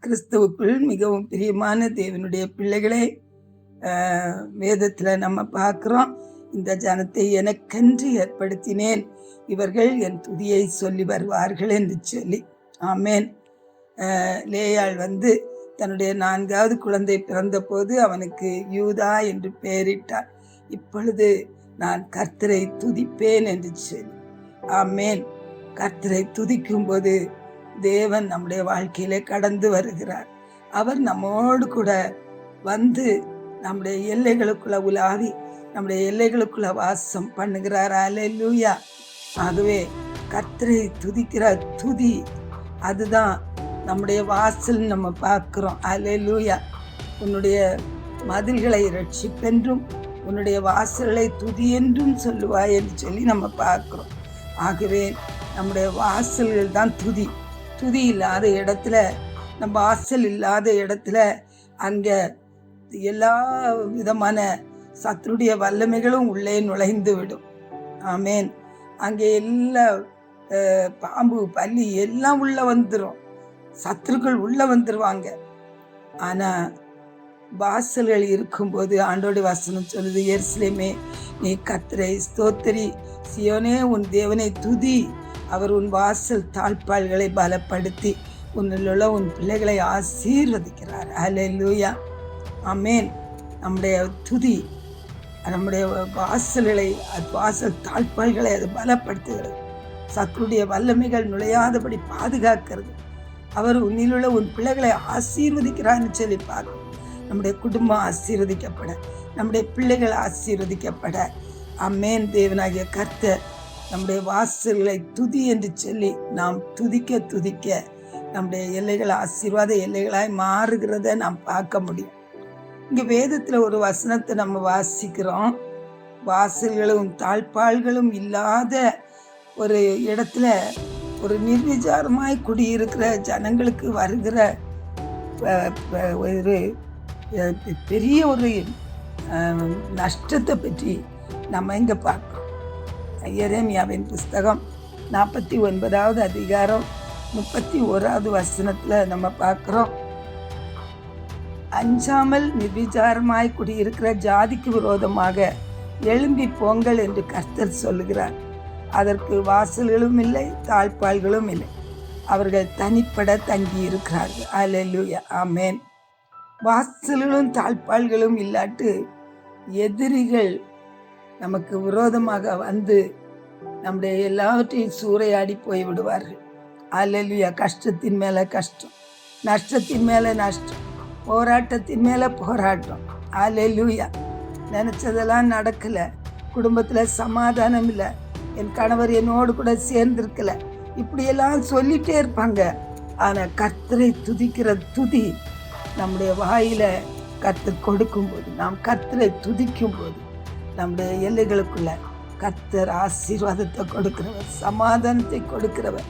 கிறிஸ்துவுக்குள் மிகவும் பிரியமான தேவனுடைய பிள்ளைகளே, வேதத்தில் நம்ம பார்க்குறோம், இந்த ஜனத்தை எனக்கென்று ஏற்படுத்தினேன், இவர்கள் என் துதியை சொல்லி வருவார்கள் என்று சொல்லி. ஆமேன். லேயாள் தன்னுடைய 4வது குழந்தை பிறந்த போது அவனுக்கு யூதா என்று பெயரிட்டார். இப்பொழுது நான் கர்த்தரை துதிப்பேன் என்று சொல்லி. ஆமேன். கர்த்தரை துதிக்கும் போது தேவன் நம்முடைய வாழ்க்கையிலே கடந்து வருகிறார். அவர் நம்மோடு கூட நம்முடைய எல்லைகளுக்குள்ள உலாவி நம்முடைய எல்லைகளுக்குள்ள வாசம் பண்ணுகிறார். அல்லேலூயா. ஆகவே கர்த்தரை துதிக்கிற துதி, அதுதான் நம்முடைய வாசல் நம்ம பார்க்கிறோம். அல்லேலூயா. உன்னுடைய மதில்களை ரட்சிப்பென்றும் உன்னுடைய வாசல்களை துதி என்றும் சொல்லுவாய் என்று சொல்லி நம்ம பார்க்கிறோம். ஆகவே நம்முடைய வாசல்கள் தான் துதி. துதி இல்லாத இடத்துல, நம்ம வாசல் இல்லாத இடத்துல அங்கே எல்லா விதமான சத்துருடைய வல்லமைகளும் உள்ளே நுழைந்து விடும். ஆமேன். அங்கே எல்லா பாம்பு பல்லி எல்லாம் உள்ள வந்துடும், சத்துருக்கள் உள்ள வந்துருவாங்க. ஆனால் வாசல்கள் இருக்கும்போது ஆண்டோடைய வசனம் சொல்லுது, எருசலேமே நீ கர்த்தரை ஸ்தோத்திரி, சியோனே உன் தேவனை துதி, அவர் உன் வாசல் தாழ்பாள்களை பலப்படுத்தி உன்னிலுள்ள உன் பிள்ளைகளை ஆசீர்வதிக்கிறார். அல்லேலூயா. ஆமேன். நம்முடைய துதி நம்முடைய வாசல்களை, வாசல் தாழ்பாள்களை அது பலப்படுத்துகிறது, சத்துருடைய வல்லமைகள் நுழையாதபடி பாதுகாக்கிறது. அவர் உன்னிலுள்ள உன் பிள்ளைகளை ஆசீர்வதிக்கிறான்னு சொல்லி பார்க்கணும். நம்முடைய குடும்பம் ஆசீர்வதிக்கப்பட, நம்முடைய பிள்ளைகள் ஆசீர்வதிக்கப்பட. ஆமேன். தேவனாகிய கர்த்தர் நம்முடைய வாசல்களை துதி என்று சொல்லி நாம் துதிக்க துதிக்க நம்முடைய எல்லைகள் ஆசீர்வாத எல்லைகளாய் மாறுகிறத நாம் பார்க்க முடியும். இங்கே வேதத்தில் ஒரு வசனத்தை நம்ம வாசிக்கிறோம். வாசல்களும் தாழ்பாள்களும் இல்லாத ஒரு இடத்துல ஒரு நிர்விசாரமாய் குடியிருக்கிற ஜனங்களுக்கு வருகிற ஒரு பெரிய ஒரு நஷ்டத்தை பற்றி நம்ம இங்கே பார்க்கிறோம். எரேமியாவின் புஸ்தகம் 49வது அதிகாரம் 31வது வசனத்தில் நம்ம பார்க்குறோம். அஞ்சாமல் நிர்விசாரமாய் குடியிருக்கிற ஜாதிக்கு விரோதமாக எழும்பி போங்கள் என்று கர்த்தர் சொல்லுகிறார். அதற்கு வாசல்களும் இல்லை, தாழ்பாள்களும் இல்லை, அவர்கள் தனிப்பட தங்கி இருக்கிறார்கள். அல்லேலூயா. ஆமேன். வாசல்களும் தாழ்பாள்களும் இல்லாட்டு எதிரிகள் நமக்கு விரோதமாக நம்முடைய எல்லாவற்றையும் சூறையாடி போய் விடுவார்கள். அல்லேலூயா. கஷ்டத்தின் மேலே கஷ்டம், நஷ்டத்தின் மேலே நஷ்டம், போராட்டத்தின் மேலே போராட்டம். அல்லேலூயா. நினச்சதெல்லாம் நடக்கலை, குடும்பத்தில் சமாதானம் இல்லை, என் கணவர் என்னோடு கூட சேர்ந்திருக்கல, இப்படியெல்லாம் சொல்லிகிட்டே இருப்பாங்க. ஆனால் கர்த்தரை துதிக்கிற துதி நம்முடைய வாயில கர்த்தர் கொடுக்கும்போது, நாம் கர்த்தரை துதிக்கும் போது நம்முடைய எல்லைகளுக்குள்ள கர்த்தர் ஆசீர்வாதத்தை கொடுக்கிறவர், சமாதானத்தை கொடுக்கிறவர்,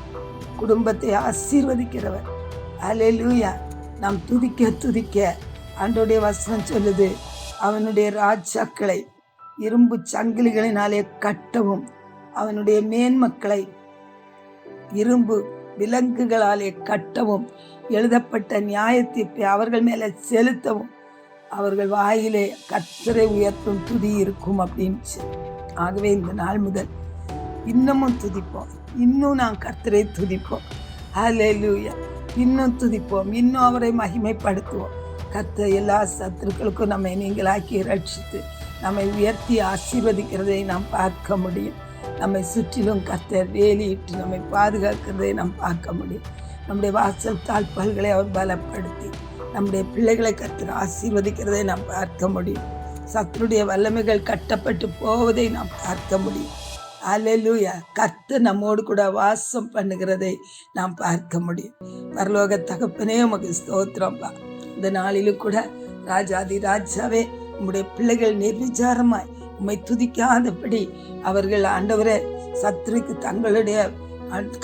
குடும்பத்தை ஆசீர்வதிக்கிறவர். அல்லேலூயா. நாம் துதிக்க துதிக்க ஆண்டோடைய வசனம் சொல்லுது, அவனுடைய ராஜாக்களை இரும்பு சங்கிலிகளினாலே கட்டவும், அவனுடைய மேன்மக்களை இரும்பு விலங்குகளாலே கட்டவும், எழுதப்பட்ட நியாயத்தீர்ப்பை அவர்கள் மேலே செலுத்தவும், அவர்கள் வாயிலே கர்த்தரை உயர்த்தும் துதி இருக்கும் அப்படின்னு. ஆகவே இந்த நாள் முதல் இன்னமும் துதிப்போம், இன்னும் நாம் கர்த்தரை துதிப்போம். அல்லேலூயா. இன்னும் துதிப்போம், இன்னும் அவரை மகிமைப்படுத்துவோம். கர்த்தர் எல்லா சத்துருக்களுக்கும் நம்மை நீங்களாக்கி ரட்சித்து நம்மை உயர்த்தி ஆசீர்வதிக்கிறதை நாம் பார்க்க முடியும். நம்மை சுற்றிலும் கர்த்தர் வேலியிட்டு நம்மை பாதுகாக்கிறதை நாம் பார்க்க முடியும். நம்முடைய வாசல் தாழ்பாள்களை அவர் பலப்படுத்தி நம்முடைய பிள்ளைகளை கர்த்தர் ஆசீர்வதிக்கிறதை நாம் பார்க்க முடியும். சத்துருடைய வல்லமைகள் கட்டப்பட்டு போவதை நாம் பார்க்க முடியும். அல்லேலூயா. கர்த்தர் நம்மோடு கூட வாசம் பண்ணுகிறதை நாம் பார்க்க முடியும். பரலோக தகப்பனே உமக்கு ஸ்தோத்திரம்பா. இந்த நாளிலும் கூட ராஜாதி ராஜாவே, உம்முடைய பிள்ளைகள் நிர்விசாரமாய் உம்மை துதிக்காதபடி அவர்கள் ஆண்டவரே சத்துருக்கு தங்களுடைய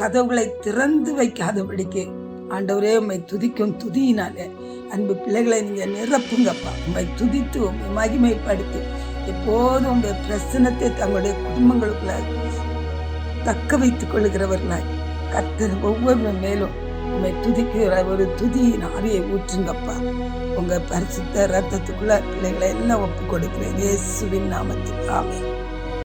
கதவுகளை திறந்து வைக்காதபடிக்கு ஆண்டவரே உம்மை துதிக்கும் துதியினாலே அன்பு பிள்ளைகளை நீங்க நிரப்புங்கப்பா. உம்மை துதித்து உம்மை மகிமைப்படுத்தி எப்போதும் உங்களுடைய பிரசன்னத்தை தங்களுடைய குடும்பங்களுக்குள்ள தக்க வைத்துக் கொள்ளுகிறவர்களாய் கர்த்தர் ஒவ்வொரு மேலும் உண்மை துதிக்கிற ஒரு துதியின் ஆவியை ஊற்றுங்கப்பா. உங்க பரிசுத்த ரத்தத்துக்குள்ள பிள்ளைகளை எல்லாம் ஒப்பு கொடுக்கிறேன் இயேசுவின் நாமத்தில். ஆமென்.